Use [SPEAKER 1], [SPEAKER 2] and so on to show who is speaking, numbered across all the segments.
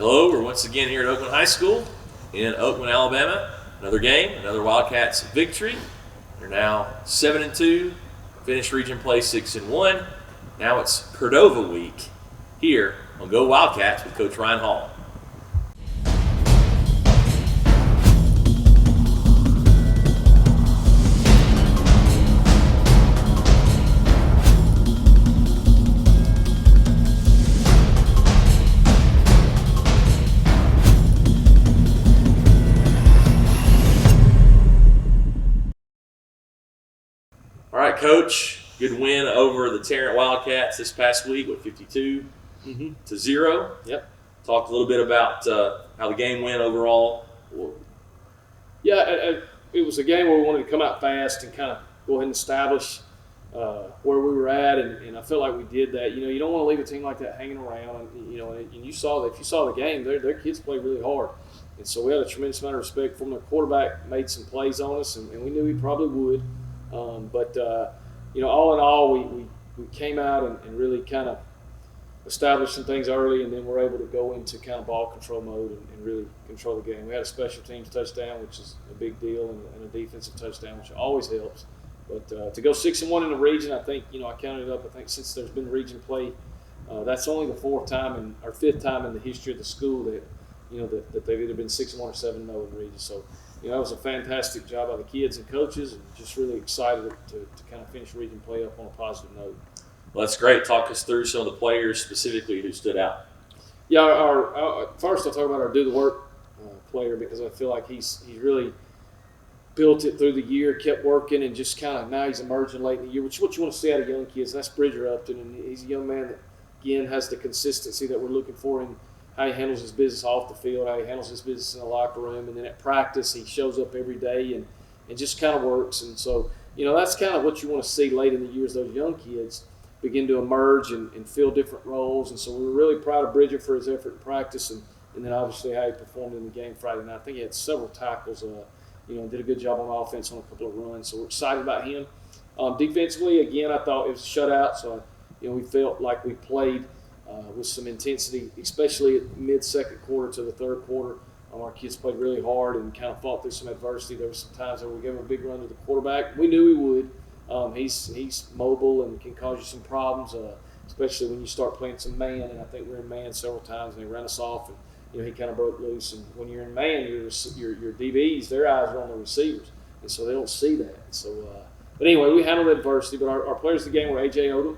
[SPEAKER 1] Hello, we're once again here at Oakman High School in Oakman, Alabama. Another game, another Wildcats victory. They're now 7-2, finished region play 6-1. Now it's Cordova week here on Go Wildcats with Coach Ryan Hall. All right, Coach. Good win over the Tarrant Wildcats this past week with 52-0.
[SPEAKER 2] Yep.
[SPEAKER 1] Talk a little bit about how the game went overall.
[SPEAKER 2] Yeah, it was a game where we wanted to come out fast and kind of go ahead and establish where we were at, and I felt like we did that. You know, you don't want to leave a team like that hanging around. And you saw that if you saw the game, their kids played really hard, and so we had a tremendous amount of respect for them. The quarterback made some plays on us, and we knew he probably would. But all in all, we came out and really kind of established some things early, and then we're able to go into kind of ball control mode and really control the game. We had a special teams touchdown, which is a big deal, and a defensive touchdown, which always helps. But to go 6-1 in the region, I think, I counted it up. I think since there's been region play, that's only the fifth time in the history of the school that they've either been 6-1 or 7-0 in the region. So, that was a fantastic job by the kids and coaches, and just really excited to kind of finish region play up on a positive note.
[SPEAKER 1] Well, that's great. Talk us through some of the players specifically who stood out.
[SPEAKER 2] Yeah, first I'll talk about our do the work player, because I feel like he's really built it through the year, kept working, and just kind of now he's emerging late in the year, which is what you want to see out of young kids. That's Bridger Upton, and he's a young man that, again, has the consistency that we're looking for in how he handles his business off the field, how he handles his business in the locker room, and then at practice he shows up every day and just kind of works. And so, that's kind of what you want to see late in the year, is those young kids begin to emerge and fill different roles. And so we were really proud of Bridger for his effort in practice, and then obviously how he performed in the game Friday night. I think he had several tackles, did a good job on offense on a couple of runs. So we're excited about him. Defensively, again, I thought it was a shutout. So, we felt like we played with some intensity, especially at mid-second quarter to the third quarter. Our kids played really hard and kind of fought through some adversity. There were some times where we gave him a big run to the quarterback. We knew he would. He's mobile and can cause you some problems, especially when you start playing some man. And I think we were in man several times, and they ran us off, and he kind of broke loose. And when you're in man, your DBs, their eyes are on the receivers, and so they don't see that. So, but anyway, we handled adversity. But our players of the game were A.J. Odom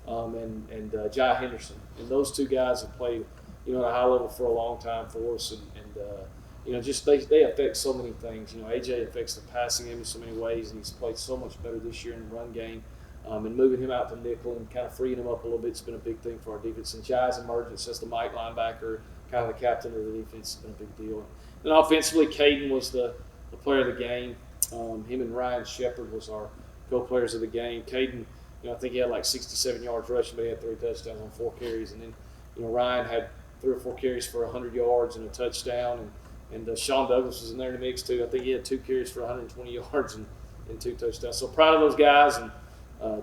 [SPEAKER 2] and Jai Henderson, and those two guys have played at a high level for a long time for us, and just they affect so many things. AJ affects the passing game in so many ways, and he's played so much better this year in the run game, and moving him out to nickel and kind of freeing him up a little bit has been a big thing for our defense. And Jai's emergence as the Mike linebacker, kind of the captain of the defense, has been a big deal. And offensively, Caden was the player of the game. Him and Ryan Shepard was our co-players of the game. Caden, I think he had like 67 yards rushing, but he had 3 touchdowns on 4 carries. And then, Ryan had 3 or 4 carries for 100 yards and a touchdown. And Sean Douglas was in there in the mix too. I think he had 2 carries for 120 yards and 2 touchdowns. So proud of those guys, and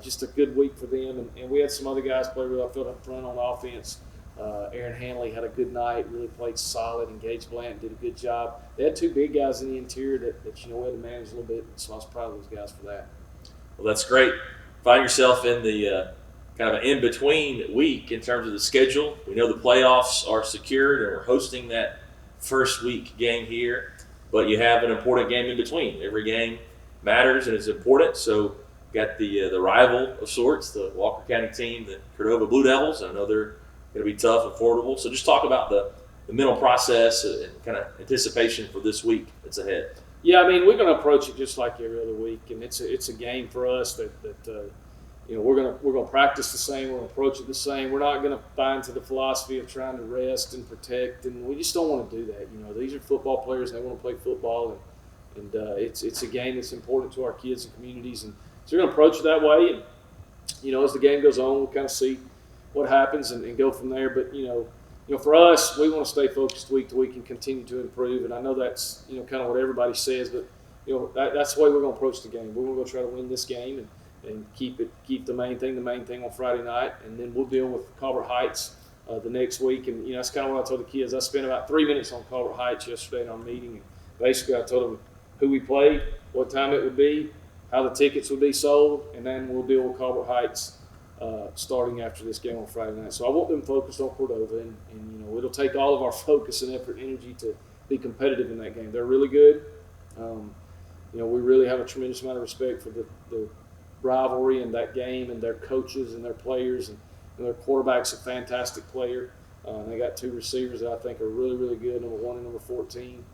[SPEAKER 2] just a good week for them. And we had some other guys play really well up front on offense. Aaron Hanley had a good night, really played solid, and Gage Blanton did a good job. They had 2 big guys in the interior that we had to manage a little bit, so I was proud of those guys for that.
[SPEAKER 1] Well, that's great. Find yourself in the kind of an in-between week in terms of the schedule. We know the playoffs are secured, and we're hosting that first week game here, but you have an important game in between. Every game matters and is important. So got the rival of sorts, the Walker County team, the Cordova Blue Devils. I know they're going to be tough and formidable. So just talk about the mental process and kind of anticipation for this week that's ahead.
[SPEAKER 2] Yeah, we're going to approach it just like every other week, and it's a game for us that we're going to practice the same. We're going to approach it the same. We're not going to buy into the philosophy of trying to rest and protect, and we just don't want to do that. These are football players, and they want to play football, and it's a game that's important to our kids and communities, and so we're going to approach it that way. And as the game goes on, we'll kind of see what happens and go from there. But for us, we want to stay focused week to week and continue to improve. And I know that's kind of what everybody says, but that's the way we're going to approach the game. We're going to go try to win this game and keep the main thing on Friday night, and then we'll deal with Colbert Heights the next week. And, that's kind of what I told the kids. I spent about 3 minutes on Culver Heights yesterday in our meeting. And basically, I told them who we played, what time it would be, how the tickets would be sold, and then we'll deal with Culver Heights starting after this game on Friday night. So I want them focused on Cordova, and it'll take all of our focus and effort and energy to be competitive in that game. They're really good. We really have a tremendous amount of respect for the rivalry in that game and their coaches and their players, and their quarterback's a fantastic player. They got 2 receivers that I think are really, really good, number 1 and number 14,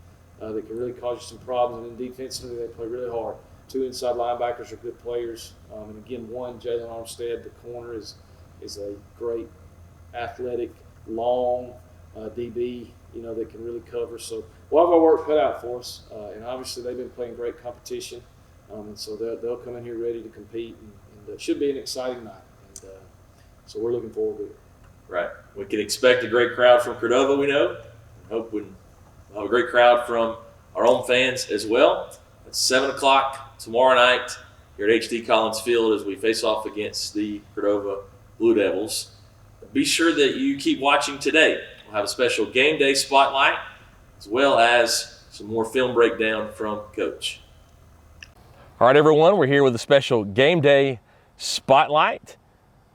[SPEAKER 2] that can really cause you some problems. And then defensively, they play really hard. 2 inside linebackers are good players. And again, Jalen Armstead, the corner, is a great athletic, long DB, that can really cover. So we'll have our work cut out for us. And obviously, they've been playing great competition. And so they'll come in here ready to compete. And it should be an exciting night. And so we're looking forward to it.
[SPEAKER 1] Right. We can expect a great crowd from Cordova, we know. Hope we'll have a great crowd from our own fans as well. It's 7 o'clock tomorrow night here at H.D. Collins Field as we face off against the Cordova Blue Devils. Be sure that you keep watching today. We'll have a special Game Day Spotlight as well as some more film breakdown from Coach.
[SPEAKER 3] All right, everyone, we're here with a special Game Day Spotlight.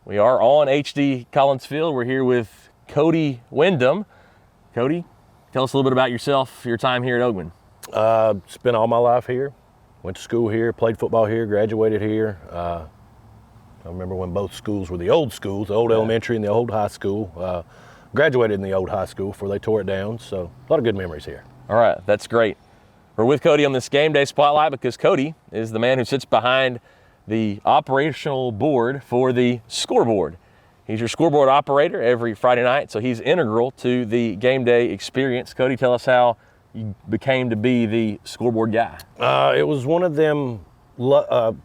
[SPEAKER 3] We are on H.D. Collins Field. We're here with Cody Wyndham. Cody, tell us a little bit about yourself, your time here at Oakman.
[SPEAKER 4] Spent all my life here. Went to school here, played football here, graduated here. I remember when both schools were the old schools, the old elementary and the old high school. Graduated in the old high school before they tore it down, so a lot of good memories here.
[SPEAKER 3] All right, that's great. We're with Cody on this Game Day Spotlight because Cody is the man who sits behind the operational board for the scoreboard. He's your scoreboard operator every Friday night, so he's integral to the game day experience. Cody, tell us how you became to be the scoreboard guy.
[SPEAKER 4] It was one of them, not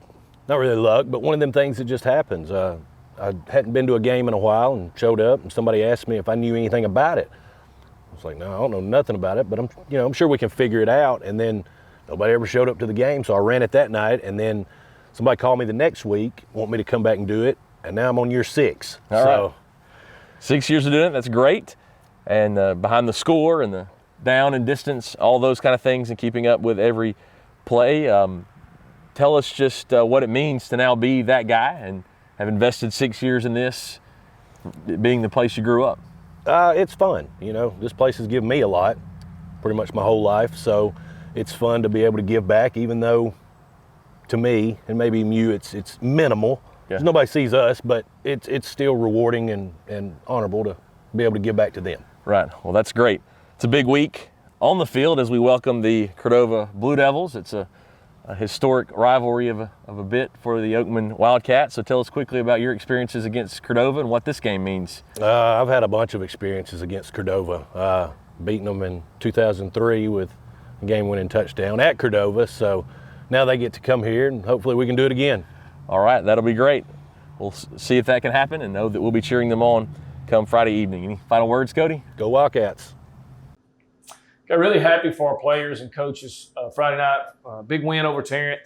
[SPEAKER 4] really luck, but one of them things that just happens. I hadn't been to a game in a while and showed up, and somebody asked me if I knew anything about it. I was like, no, I don't know nothing about it, but I'm sure we can figure it out. And then nobody ever showed up to the game, so I ran it that night, and then somebody called me the next week, want me to come back and do it, and now I'm on year 6.
[SPEAKER 3] All right. 6 years of doing it, that's great. And behind the score and the down and distance, all those kind of things, and keeping up with every play. Tell us just what it means to now be that guy and have invested 6 years in this, being the place you grew up.
[SPEAKER 4] It's fun. This place has given me a lot, pretty much my whole life, so it's fun to be able to give back, even though to me, and maybe you, it's minimal.
[SPEAKER 3] Yeah.
[SPEAKER 4] Nobody sees us, but it's still rewarding and honorable to be able to give back to them.
[SPEAKER 3] Right. Well, that's great. It's a big week on the field as we welcome the Cordova Blue Devils. It's a historic rivalry of a bit for the Oakman Wildcats. So tell us quickly about your experiences against Cordova and what this game means.
[SPEAKER 4] I've had a bunch of experiences against Cordova, beating them in 2003 with a game-winning touchdown at Cordova. So now they get to come here, and hopefully we can do it again.
[SPEAKER 3] All right, that'll be great. We'll see if that can happen and know that we'll be cheering them on come Friday evening. Any final words, Cody?
[SPEAKER 4] Go Wildcats.
[SPEAKER 2] Got really happy for our players and coaches Friday night. Big win over Tarrant,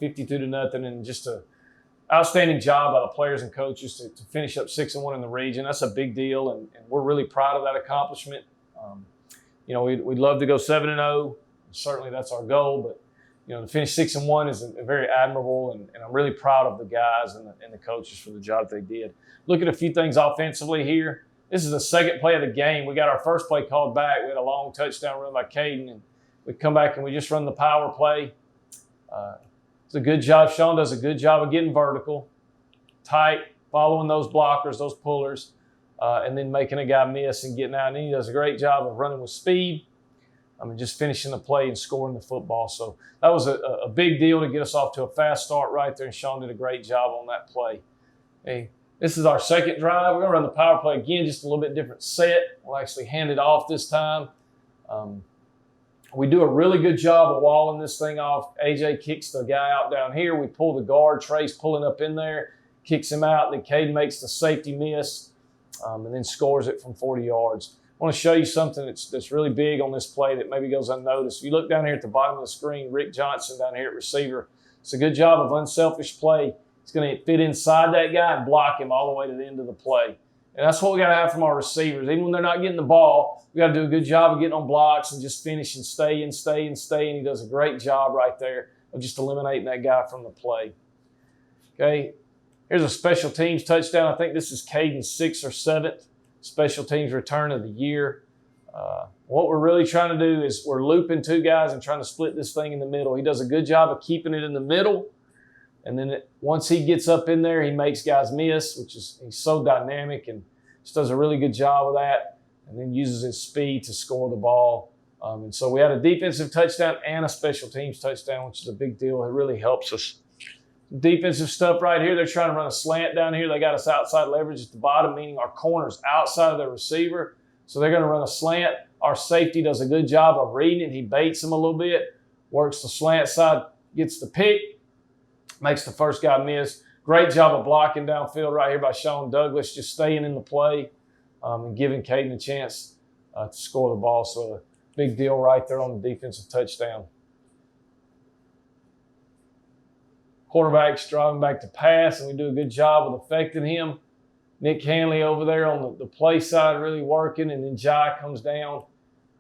[SPEAKER 2] 52-0, and just an outstanding job by the players and coaches to finish up 6-1 in the region. That's a big deal, and we're really proud of that accomplishment. We'd love to go 7-0. Certainly that's our goal, but to finish 6-1 is very admirable, and I'm really proud of the guys and the coaches for the job they did. Look at a few things offensively here. This is the second play of the game. We got our first play called back. We had a long touchdown run by Caden, and we come back and we just run the power play. It's a good job. Sean does a good job of getting vertical, tight, following those blockers, those pullers, and then making a guy miss and getting out. And he does a great job of running with speed. Just finishing the play and scoring the football. So that was a big deal to get us off to a fast start right there, and Sean did a great job on that play. Hey, this is our second drive. We're going to run the power play again, just a little bit different set. We'll actually hand it off this time. We do a really good job of walling this thing off. AJ kicks the guy out down here. We pull the guard, Trace pulling up in there, kicks him out, and then Caden makes the safety miss, and then scores it from 40 yards. I want to show you something that's really big on this play that maybe goes unnoticed. If you look down here at the bottom of the screen, Rick Johnson down here at receiver, it's a good job of unselfish play. He's going to fit inside that guy and block him all the way to the end of the play. And that's what we got to have from our receivers. Even when they're not getting the ball, we got to do a good job of getting on blocks and just finish and stay. And he does a great job right there of just eliminating that guy from the play. Okay, here's a special teams touchdown. I think this is Caden's 6th or 7th special teams return of the year. What we're really trying to do is we're looping 2 guys and trying to split this thing in the middle. He does a good job of keeping it in the middle. And then once he gets up in there, he makes guys miss, he's so dynamic and just does a really good job of that, and then uses his speed to score the ball. And so we had a defensive touchdown and a special teams touchdown, which is a big deal. It really helps us. Defensive stuff right here, they're trying to run a slant down here. They got us outside leverage at the bottom, meaning our corner's outside of the receiver. So they're going to run a slant. Our safety does a good job of reading it. He baits them a little bit, works the slant side, gets the pick, makes the first guy miss. Great job of blocking downfield right here by Sean Douglas, just staying in the play and giving Caden a chance to score the ball. So a big deal right there on the defensive touchdown. Quarterback's driving back to pass, and we do a good job of affecting him. Nick Hanley over there on the play side really working, and then Jai comes down,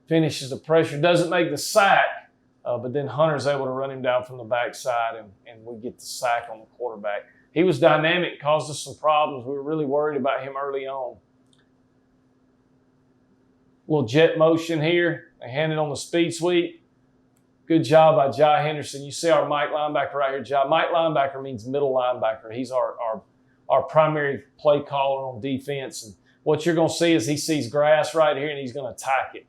[SPEAKER 2] finishes the pressure, doesn't make the sack, but then Hunter's able to run him down from the backside, and we get the sack on the quarterback. He was dynamic, caused us some problems. We were really worried about him early on. Little jet motion here. They hand it on the speed sweep. Good job by Jai Henderson. You see our Mike linebacker right here, Jai. Mike linebacker means middle linebacker. He's our primary play caller on defense. And what you're going to see is he sees grass right here, and he's going to attack it.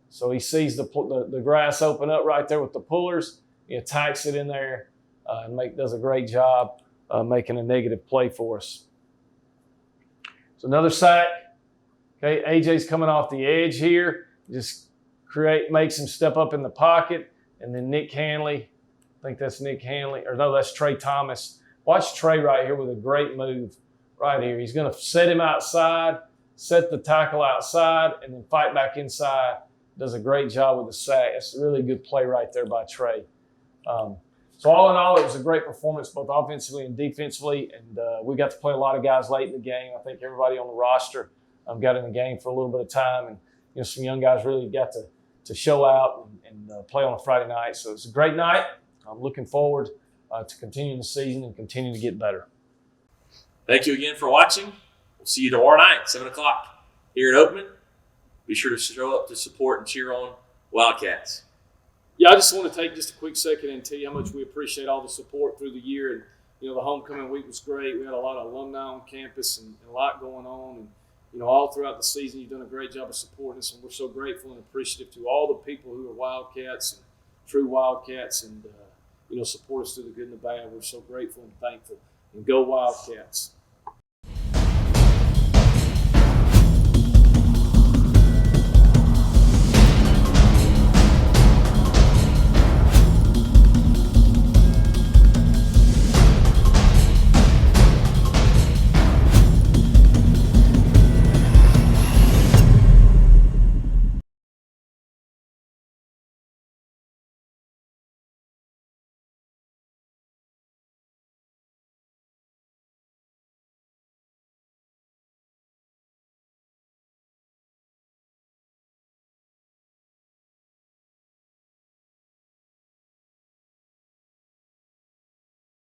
[SPEAKER 2] So he sees the grass open up right there with the pullers. He attacks it in there and does a great job making a negative play for us. So another sack. Okay, AJ's coming off the edge here. Just makes him step up in the pocket. And then Nick Hanley, I think that's Nick Hanley, or no, that's Trey Thomas. Watch Trey right here with a great move right here. He's going to set him outside, set the tackle outside, and then fight back inside. Does a great job with the sack. It's a really good play right there by Trey. So all in all, it was a great performance both offensively and defensively, and we got to play a lot of guys late in the game. I think everybody on the roster got in the game for a little bit of time, and some young guys really got to show out and play on a Friday night. So it's a great night. I'm looking forward to continuing the season and continuing to get better.
[SPEAKER 1] Thank you again for watching. We'll see you tomorrow night, 7 o'clock here at Oakman. Be sure to show up to support and cheer on Wildcats.
[SPEAKER 2] Yeah, I just want to take just a quick second and tell you how much we appreciate all the support through the year. And, the homecoming week was great. We had a lot of alumni on campus and a lot going on. And, all throughout the season, you've done a great job of supporting us. And we're so grateful and appreciative to all the people who are Wildcats and true Wildcats and, support us through the good and the bad. We're so grateful and thankful. And go Wildcats.